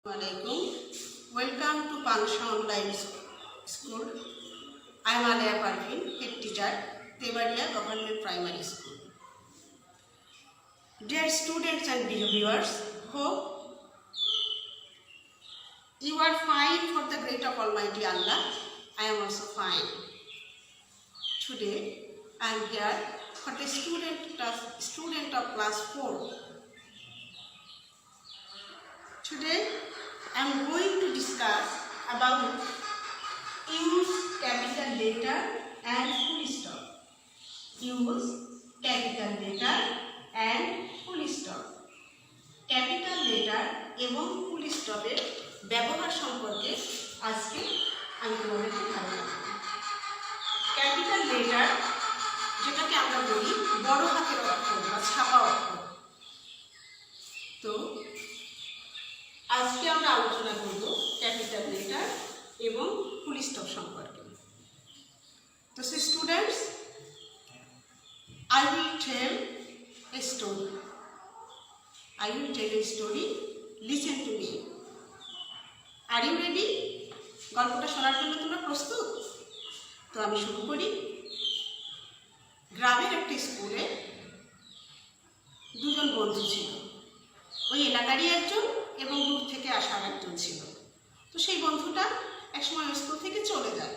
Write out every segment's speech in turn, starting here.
Assalamualaikum. Welcome to Pansha Online School. I am Alia Parveen, head teacher, Tebadia Government Primary School. Dear students and viewers, hope you are fine for the grace of Almighty Allah. I am also fine. Today I am here for the student of class 4. Today I am going to discuss about use capital letter and full stop. Use capital letter and full stop. Capital letter এবং full stop এর ব্যবহার সম্পর্কে আজকে আমি তোমাদেরকে ধারণা দেব। Capital letter যেটাকে আমরা বলি বড় হাতের অক্ষর বা ছাপা অক্ষর। তো আজকে আমরা আলোচনা করব ক্যাপিটাল লেটার এবং ফুল স্টপ সম্পর্কে। তো students, I will tell a story. Listen to me. Are you ready? গল্পটা শোনার জন্য তোমরা প্রস্তুত? তো আমি শুরু করি। গ্রামের একটা স্কুলে দুজন বন্ধু ছিল। ওই এলাকারই একজন এবং দূর থেকে আসার একজন ছিল। তো সেই বন্ধুটা একসময় স্কুল থেকে চলে যায়।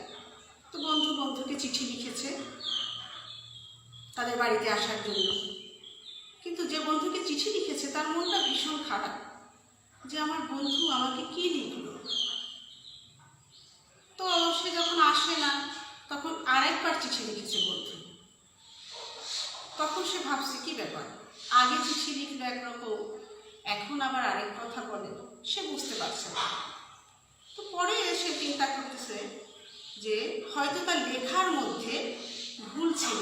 তো বন্ধুকে চিঠি লিখেছে তাদের বাড়িতে আসার জন্য। কিন্তু যে বন্ধুকে চিঠি লিখেছে তার মনটা ভীষণ খারাপ যে আমার বন্ধু আমাকে কি লিখলো। তো সে যখন আসে না তখন আরেকবার চিঠি লিখেছে বন্ধু। তখন সে ভাবছে কি ব্যাপার, আগে চিঠি লিখলো একরকম, এখন আবার আরেক কথা বলে, সে বুঝতে পারছে না। তো পরে সে চিন্তা করতেছে যে হয়তো তার লেখার মধ্যে ভুল ছিল,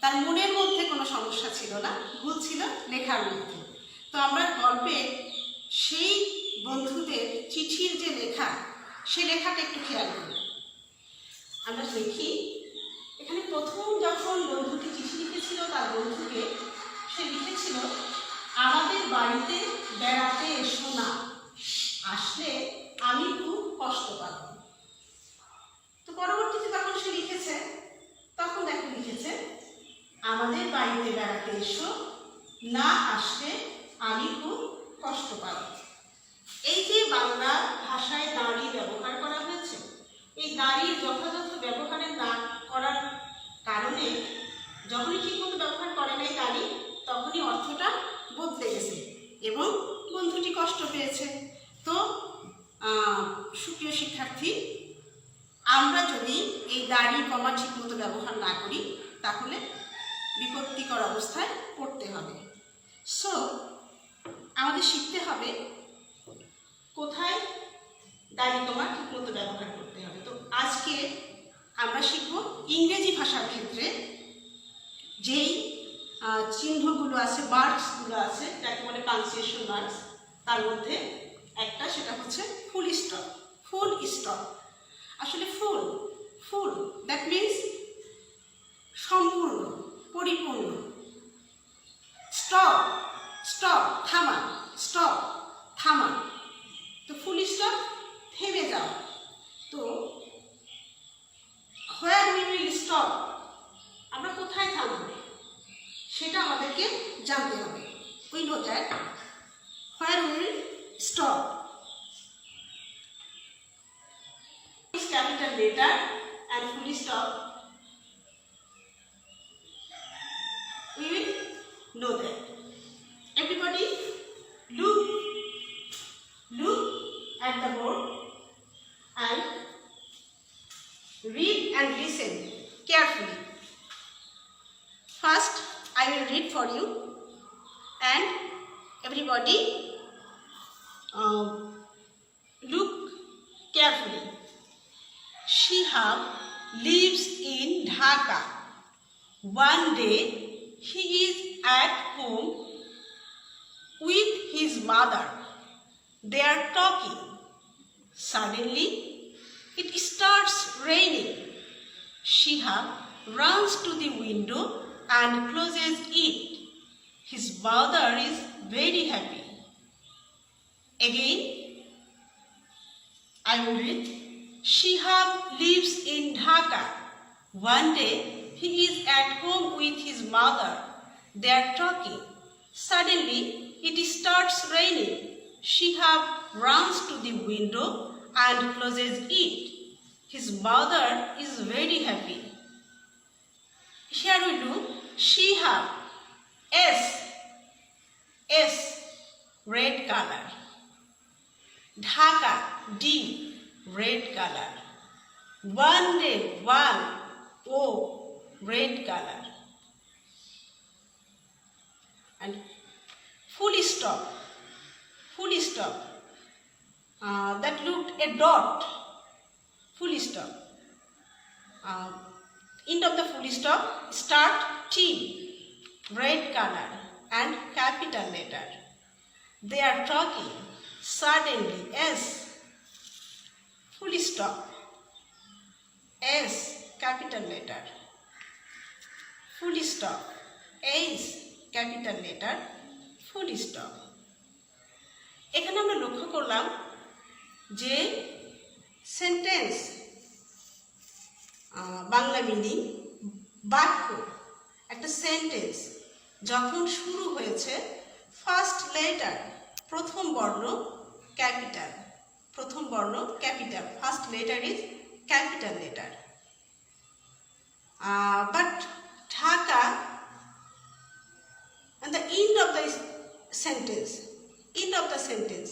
তার মনের মধ্যে কোনো সমস্যা ছিল না, ভুল ছিল লেখার মধ্যে। তো আমরা গল্পে সেই বন্ধুদের চিঠির যে লেখা, সে লেখাটা একটু খেয়াল করি। আমরা দেখি এখানে প্রথম যখন বন্ধুটি চিঠি লিখেছিল তার বন্ধুকে, সে লিখেছিল আমাদের বাড়িতে বেড়াতে এসো না, আসলে আমি খুব কষ্ট পাব। তো পরবর্তীতে তখন সে লিখেছে, তখন দেখো লিখেছে আমাদের বাড়িতে বেড়াতে এসো, না আসলে আমি খুব কষ্ট পাব। এই যে বাংলা ভাষায় দাঁড়ি ব্যবহার করা হয়েছে, এই দাঁড়ির যথাযথ ব্যবহারের না করার কারণে যখনই ঠিকমতো ব্যবহার করে নাই দাঁড়ি, তখনই অর্থটা বদলে গেছে এবং বন্ধুটি কষ্ট পেয়েছে। তো সুপ্রিয় শিক্ষার্থী, আমরা যদি এই দাড়ি কমা ঠিকমতো ব্যবহার না করি তাহলে বিপত্তিকর অবস্থায় পড়তে হবে। সো আমাদের শিখতে হবে কোথায় দাড়ি কমা ঠিকমতো ব্যবহার করতে হবে। তো আজকে আমরা শিখব ইংরেজি ভাষার ক্ষেত্রে যেই চিহ্নগুলো আছে, মার্কসগুলো আছে, যাকে বলে পাংচুয়েশন মার্কস, তার মধ্যে একটা সেটা হচ্ছে ফুল স্টপ। ফুল স্টপ আসলে ফুল দ্যাট মিনস সম্পূর্ণ, পরিপূর্ণ। স্টপ থামা, স্টপ থামা। তো ফুল স্টপ থেমে যাও। তো হোয়ার উই উইল স্টপ, আমরা কোথায় থামবো সেটা আমাদেরকে জানতে হবে। We know that where we will stop. Capital letter and full stop, we will know that. Everybody look at the board and read and listen carefully. First I will read for you and everybody look carefully. Shihab lives in Dhaka. One day he is at home with his mother. They are talking. Suddenly it starts raining. Shihab runs to the window and closes it. His mother is very happy. Again I will read. Shihab lives in Dhaka. One day, he is at home with his mother. They are talking. Suddenly, it starts raining. Shihab runs to the window and closes it. His mother is very happy. Here we do Shihab. S. Red color. Dhaka. D. Red color. One day. One. O. Red color. And full stop. That looked a dot. Full stop. End of the full stop. Start T. Red color and capital letter. They are talking. Suddenly. S. Full stop. S. Capital letter. Full stop. H. Capital letter. Full stop. এখানে আমরা লক্ষ্য করলাম যে sentence Bangla meaning বাক্য একটা sentence যখন শুরু হয়েছে ফার্স্ট লেটার প্রথম বর্ণ capital first letter is capital letter but Dhaka and the end of the sentence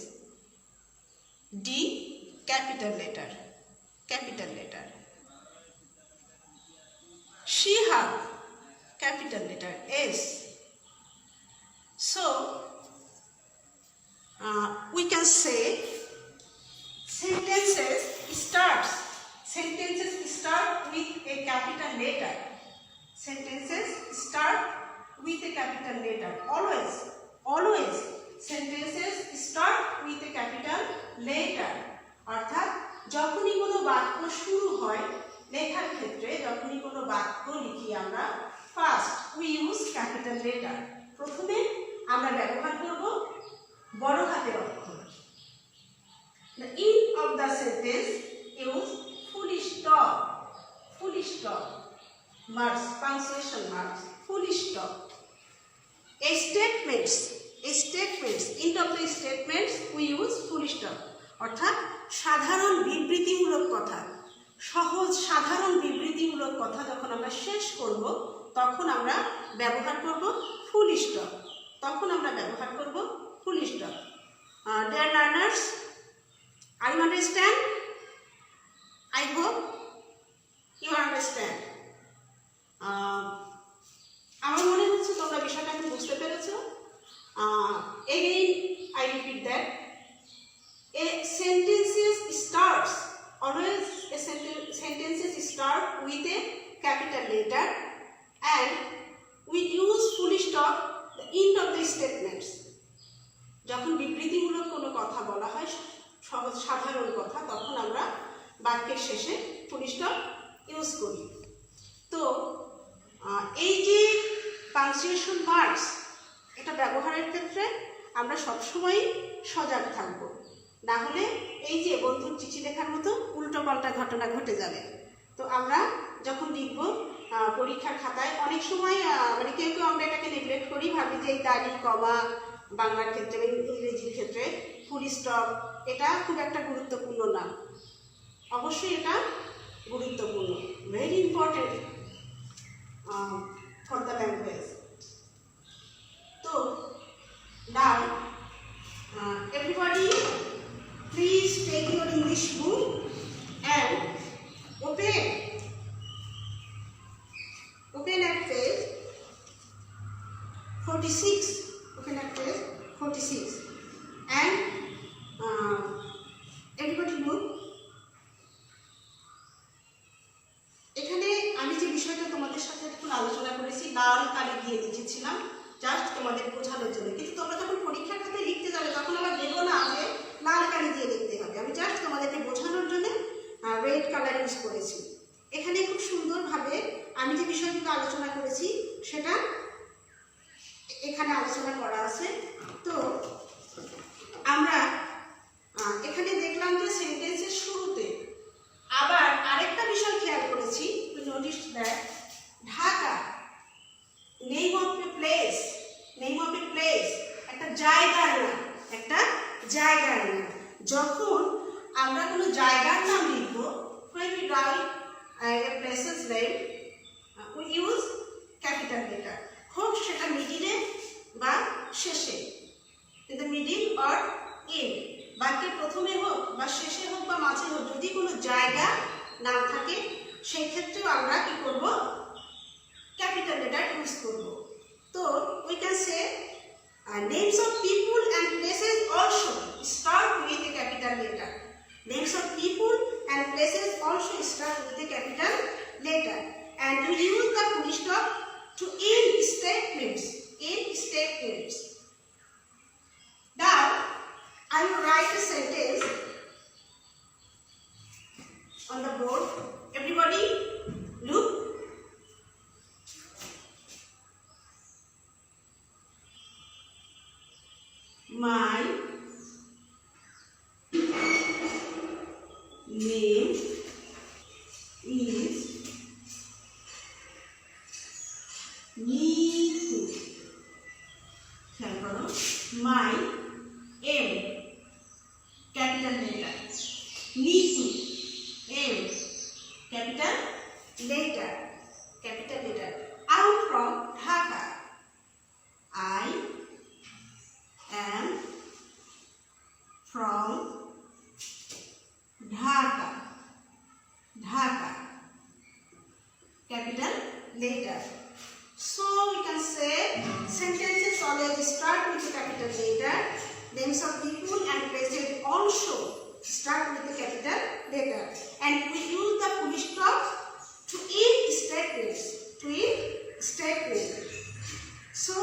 D capital letter Shihab capital letter S. So we can say sentences start with a capital letter. Always sentences start with a capital letter. অর্থাৎ যখনই কোনো বাক্য শুরু হয় লেখার ক্ষেত্রে যখনই কোনো বাক্য লিখি আমরা first we use capital letter প্রথমে আমরা ব্যবহার করব বড় হাতের অক্ষর The end of the sentence use full stop marks punctuation marks full stop. Statements end of the statements we use full stop. অর্থাৎ সাধারণ বিবৃতিমূলক কথা সহজ সাধারণ বিবৃতিমূলক কথা যখন আমরা শেষ করব তখন আমরা ব্যবহার করব full stop Dear learners, are you understand? I hope you understand. আমার মনে হচ্ছে তোমরা বিষয়টা এখন বুঝতে পেরেছো Again I repeat that a sentences start with a capital letter and we use full stop the end of the statements. যখন বিবৃতিমূলক কোনো কথা বলা হয় সহজ সাধারণ কথা তখন আমরা বাক্যের শেষে ফুল স্টপ ইউজ করি তো এই যে পাংচুয়েশন মার্কস এটা ব্যবহারের ক্ষেত্রে আমরা সবসময় সজাগ থাকব না হলে এই যে বন্ধুর চিঠি লেখার মতো উল্টোপাল্টা ঘটনা ঘটে যাবে তো আমরা যখন লিখব পরীক্ষার খাতায় অনেক সময় মানে কেউ আমরা এটাকে নেগলেক্ট করি ভাবি যে এই দাড়ি কমা বাংলার ক্ষেত্রে বা ইংরেজির ক্ষেত্রে ফুল স্টপ এটা খুব একটা গুরুত্বপূর্ণ না অবশ্যই এটা গুরুত্বপূর্ণ very important for the language তো নাও everybody please take your English book and open at page 46 and everybody look এখানে আমি যে বিষয়টা তোমাদের সাথে একটু আলোচনা করেছি লাল কালি দিয়ে লিখেছিলাম জাস্ট তোমাদের বোঝানোর জন্য কিন্তু তোমরা যখন পরীক্ষার খাতায় লিখতে যাবে তখন আবার দেখো না যে লাল কালি দিয়ে লিখতে হবে আমি জাস্ট তোমাদেরকে বোঝানোর জন্য রেড কালার ইউজ করেছি এখানে খুব সুন্দরভাবে আমি যে বিষয়গুলো আলোচনা করেছি সেটা এখানে আলোচনা করা আছে তো আমরা এখানে দেখলাম যে সেন্টেন্সের যখন আমরা কোনো জায়গার নাম লিখব, when we write a place's name, we use capital letter. হোক সেটা মিডিলে বা শেষে, in the middle or end, বাক্যের প্রথমে হোক বা শেষে হোক বা মাঝে হোক, যদি কোনো জায়গা নাম থাকে সেই ক্ষেত্রেও আমরা কি করব, ক্যাপিটাল লেটার ইউজ করব। তো we can say names of people and places also start with a capital letter. Names of people and places also start with a capital letter, and we use the full stop to end statements. End statements. Now I will write a sentence on the board. Everybody look. My name is Neetu. My M, capital letter. Neetu, M, capital letter. Capital letter. I'm from Dhaka. I am from Dhaka. Dhaka, capital letter. So we can say sentences always start with a capital letter. Names of people and places also start with a capital letter, and we use the full stop to end statements. To end statements. So,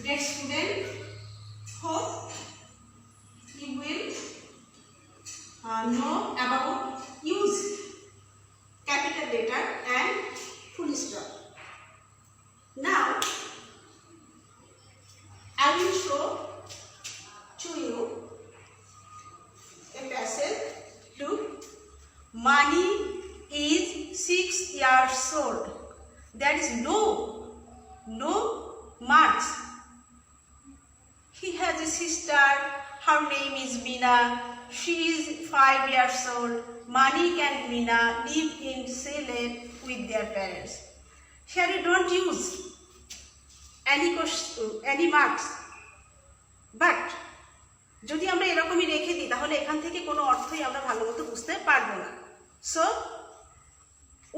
dear student, hope you will know about use capital letter and full stop. Now I will show to you a passage. Look, Mani is 6 years old. There is no marks. He has a sister. Her name is Meena. She is 5 years old. Manik and Meena live in Salem with their parents. Here we don't use any marks, but যদি আমরা এরকমই রেখে দিই তাহলে এখান থেকে কোনো অর্থই আমরা ভালোমতো বুঝতে পারবো না। So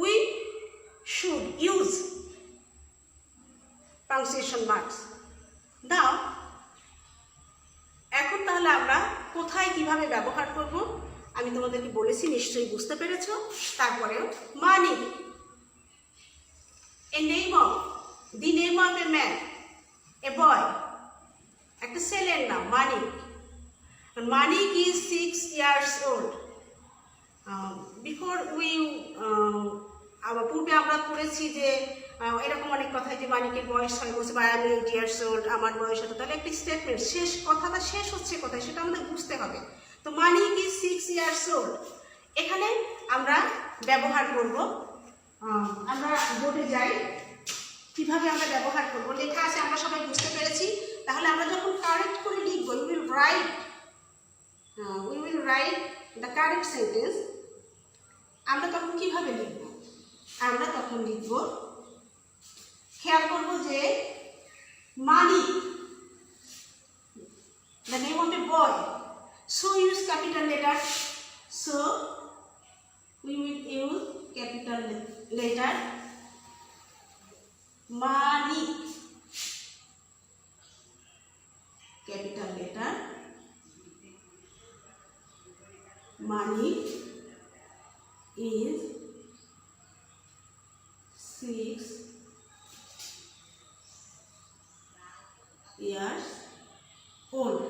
we should use punctuation marks. Now এখন তাহলে আমরা কোথায় কিভাবে ব্যবহার করব আমি তোমাদেরকে বলেছি, নিশ্চয়ই বুঝতে পেরেছো। তারপরেও মানিক, a name of, the name of a man, a boy, একটা ছেলের নাম মানিক। মানিক is 6 years old. Before we পূর্বে আমরা পড়েছি যে এরকম অনেক কথা, যে মানিকের বয়স 6 বছর বা আমি 8 years old, আমার বয়স হতো, তাহলে একটা স্টেটমেন্ট শেষ, কথাটা শেষ হচ্ছে কোথায় সেটা আমাদের বুঝতে হবে। তো মানিক is 6 years old, এখানে আমরা ব্যবহার করব, আমরা বোর্ডে যাই, কিভাবে আমরা ব্যবহার করব লেখা আছে, আমরা সবাই বুঝতে পেরেছি। তাহলে আমরা যখন কারেক্ট করে লিখব, we will write the correct sentence. আমরা তখন কিভাবে লিখব, আমরা তখন লিখব, খেয়াল করব যে মানিক, the name of a boy, so use capital letter. So we will use capital letter. Manik, capital letter. Manik is 6 years old.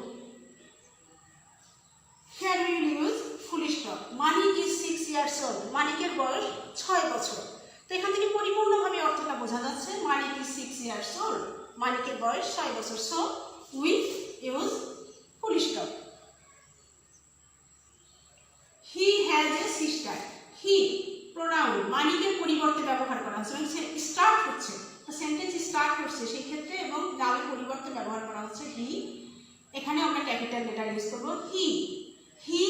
Here we will use full stop. Manik is 6 years old. মানিকের বয়স 6 বছর। তো এখান থেকে পরিপূর্ণভাবে অর্থটা বোঝা যাচ্ছে, মানিক is 6 years old, মানিকের বয়স 6 বছর। So we use full stop. He has a sister. He pronoun মানিকের পরিবর্তে ব্যবহার করা হচ্ছে, মানে স্টার্ট হচ্ছে, সেন্টেন্স স্টার্ট হচ্ছে সেই ক্ষেত্রে, এবং নামের পরিবর্তে ব্যবহার করা হচ্ছে হি। এখানে আমরা ক্যাপিটাল লেটার ইউজ করব, হি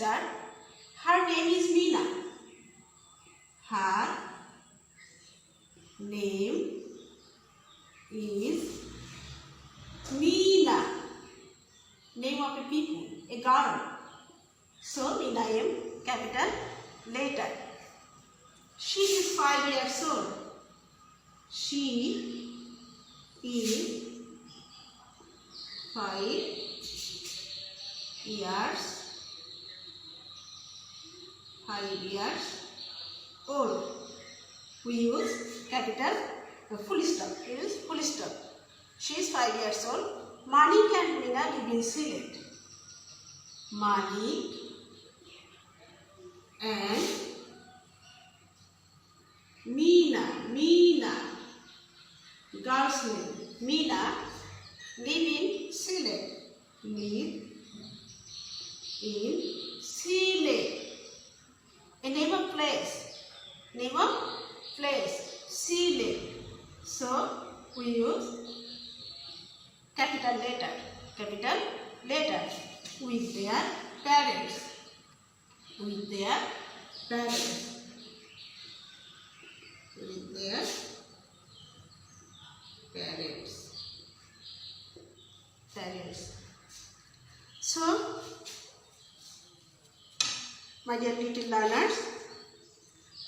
sister. Her name is Meena. Her name is Meena. Name of a people, a girl. So Meena M, capital letter. She is 5 years old. She is 5 years old. We use capital full stop. We use full stop. She is 5 years old. Manik and Meena live in Sylhet. Manik and Meena, girl's name. Meena live in Sylhet. Live in Sylhet. A name of place. Name of place. Sylhet. So we use capital letter with their parents. With their parents. With their parents. So, my dear little learners,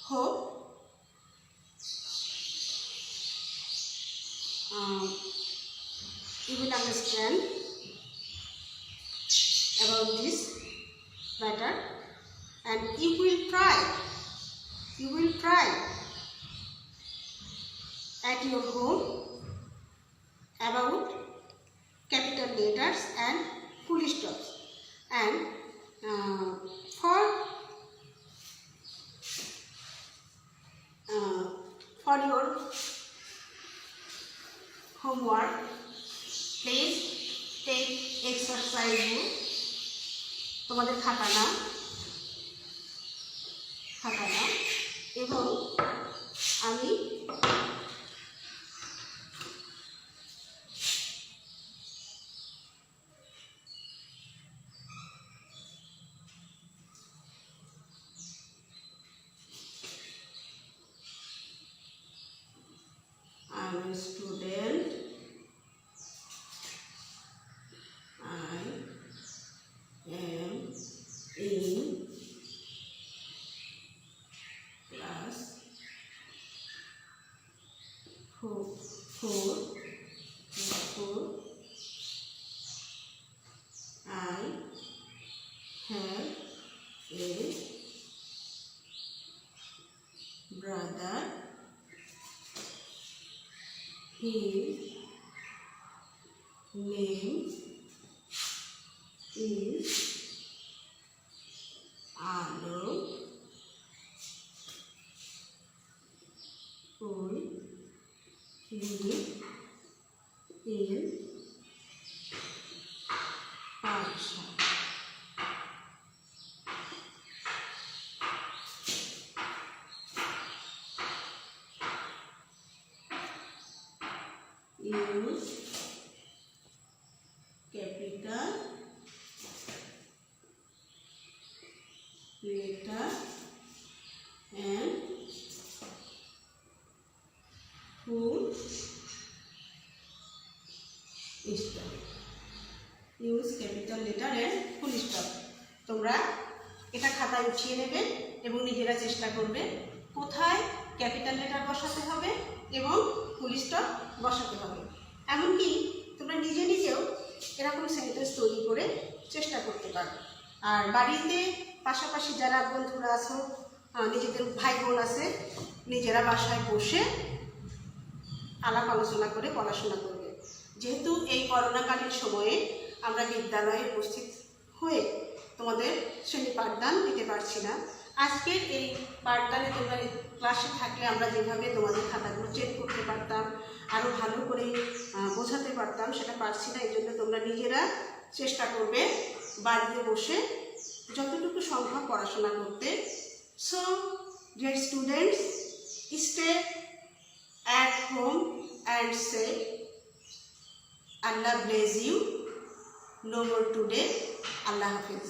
hope you will understand about this matter, and you will try at your home about capital letters and full stops. And for your homework, please take exercise book. তোমাদের খাতা না এবং আমি I'm a student. I am in class 4. I have a brother. His name is Alok. We live in Parsha. Use capital letter and full stop. Use capital letter and full stop. তোমরা এটা খাতায় উঠিয়ে নেবে এবং নিজেরা চেষ্টা করবে কোথায় ক্যাপিটাল লেটার বসাতে হবে এবং ফুল স্টপ বসাতে হবে। এমনকি তোমরা নিজেও এরকম সেন্টেন্স তৈরি করে চেষ্টা করতে পারো। আর বাড়িতে পাশাপাশি যারা বন্ধুরা আছো, নিজেদের ভাই বোন আছে, নিজেরা বাসায় বসে আলাপ আলোচনা করে পড়াশোনা করবে। যেহেতু এই করোনাকালীন সময়ে আমরা বিদ্যালয়ে উপস্থিত হয়ে তোমাদের শ্রেণী পাঠদান দিতে পারছি না, আজকের এই পাঠদানে তোমরা ক্লাসে থাকলে আমরা যেভাবে তোমাদের খাতাগুলো চেক করতে পারতাম, আরও ভালো করে বোঝাতে পারতাম, সেটা পারছি না। এই জন্য তোমরা নিজেরা চেষ্টা করবে বাড়িতে বসে যতটুকু সম্ভব পড়াশোনা করতে। So dear students, stay at home and say Allah bless you. No more today. Allah Hafiz.